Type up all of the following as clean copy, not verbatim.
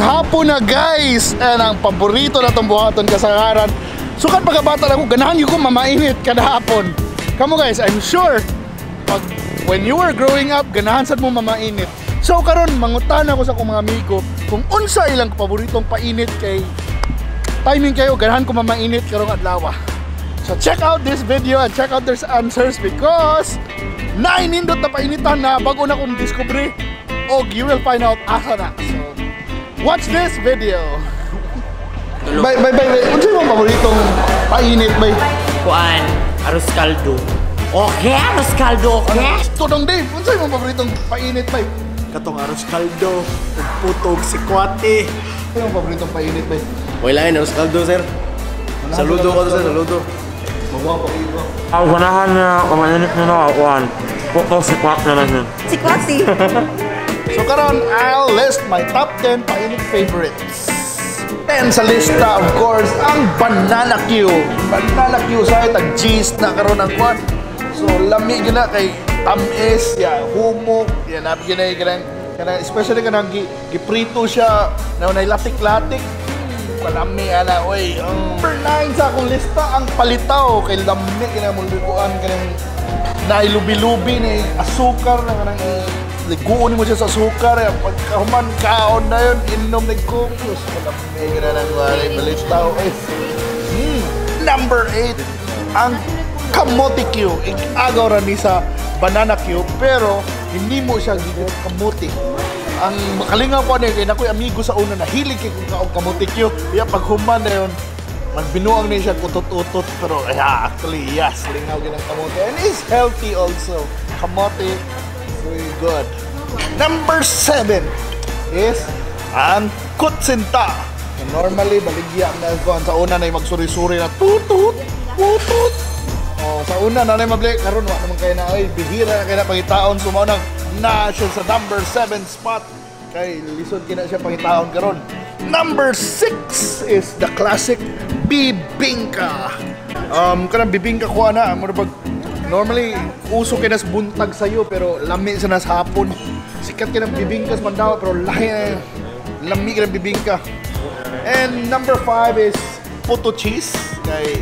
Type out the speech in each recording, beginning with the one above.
Hapon na guys! And ang paborito na itong buhaton kasagaran. Sukat pagkabata lang ko, ganahan yung ko mamainit kada hapon. Kamu guys, I'm sure when you were growing up, ganahan sad mo mamainit. So karon mangutan ako sa akong mga amigo kung unsa ilang paboritong painit kay timing kayo, ganahan ko mamainit karong adlaw. So check out this video and check out their answers because nainindot na painitan na bago na kong discovery og you will find out asa na. So watch this video. Bye. Unsa imong paboritong painit bay? Kuan, arroz caldo. Okay, arroz caldo, okay? Tudong Dave, unsa imong paboritong painit bay? Katong arroz caldo, putog si kwate. Ano imong paboritong painit bay? Wala yun, arroz caldo, sir. Saludo ko to, sir, saludo. Magwa pa ito. Ang ganahan na kumainit nyo na kuan. Puto si kwat na lang yun. Si Kwasi. So karon, I'll list my top 10 painit favorites. 10 sa lista, of course, ang banana Q. Banana Q sa tag-cheese na karon ang kwan. So lami gina kay tamis, ya humok, ya nabi gina kanang especially kanang giprito siya na latik-latik. Palami ana oy. Number 9 sa akong lista ang palitaw kay lami gina mo lutuan kanang nailubi-lubi ni asukar na kanang liguon mo siya sa asukar pagkahuman kaon na yun inom ni kokos palami gina nang palitaw eh. Number 8 ang kamote Q. Agaw ra ni sa banana Q pero hindi mo siya gigit kamote. Ang makalingaw ko niya kay nakoy amigo sa una na hilig kay kung kamote Q. Iya pag human na yun magbinuang niya siya utot-utot pero actually yes, lingaw gyud ang kamote and it's healthy also. Kamote very good. Number 7 is ang kutsinta. Normally baligya na ko sa una na magsuri-suri na tutut. Oh, sa una na mabli karon wa naman kay na ay bihira na kay na pangitaon sumaw na siya sa number 7 spot kay lisod kina siya pangitaon karon. Number 6 is the classic bibingka. Kanang bibingka ko ana mo pag normally uso kay nas buntag sayo pero lami sa nas hapon. Sikat kay ng bibingka sa Mandawa pero lami kay ng bibingka. And number 5 is puto cheese kay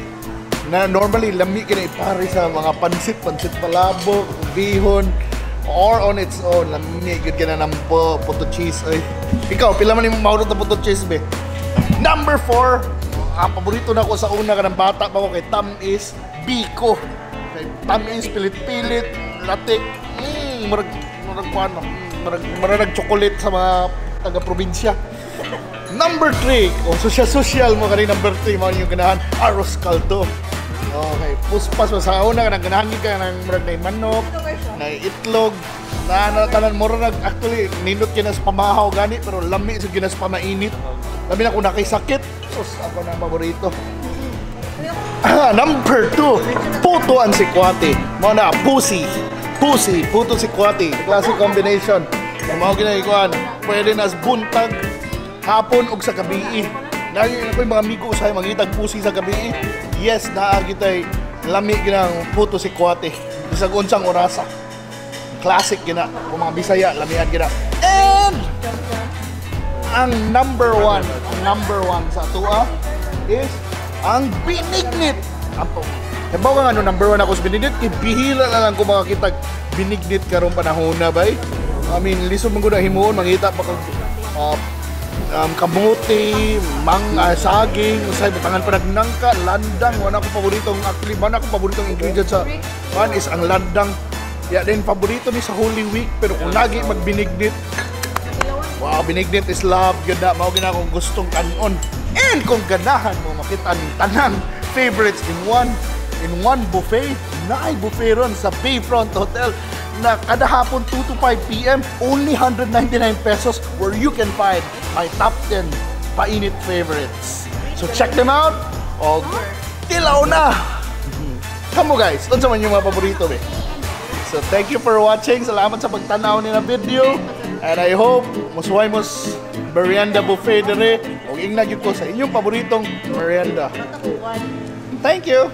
na normally lami kini ipare sa mga pansit palabok, bihon or on its own lami gud kana ng puto cheese ay. Ikaw pila man imong maunot na puto cheese be? Number 4 ang paborito na ko sa una kanang bata pa ko kay tamis biko. Kay tamis pilit-pilit, latik. Marag chocolate sa mga taga-probinsya. Number 3, kung social mo kanina number 3 mo yung ganahan arroz caldo. Okay, puspas mo sa una ka nang ganahan ka ng murag na manok, na itlog, na tanan mo rin actually nindot kinas pamahaw gani pero lami sa kinas pamainit. Lami na kung nakisakit, sus ako na paborito. Number 2, puto ang sikwate. Mo na puto sikwate. Classic combination. Kung mga ginagawan, pwede nas buntag hapon og sa gabi. Naging ako yung mga amigo sa mangitag pusi sa gabi. Yes, naagitay lami ginang puto sikwate. Bisag unsang orasa. Classic gina, kung mga Bisaya lamian gina. And ang number 1 sa tua is ang binignit. Apo. Habaw ka nga number 1 ako sa binignit, ibihila na lang kung makakitag binignit karong panahon na bay. I mean, lisod mong guna himuon, mangita pa kang kamote, saging, usay butangan pa nagnangka, landang, wala ko paboritong actually, wala ko paboritong ingredient sa one is ang landang. Yeah, then paborito ni sa Holy Week pero kung lagi magbinignit, wow, binignit is love, yun na, mao gina kong gustong kanon. And kung ganahan mo makita ang tanang favorites in one buffet, naay buffet ron sa Bayfront Hotel na kada hapon 2 to 5 p.m. only 199 pesos where you can find my top 10 painit favorites. So check them out. O tilaw na. Kamo guys, unsa man yung mga paborito be? So thank you for watching. Salamat sa pagtanaw ni na video. And I hope musuhay mos merienda buffet dire. O ingnag ko sa inyong paboritong merienda. Thank you.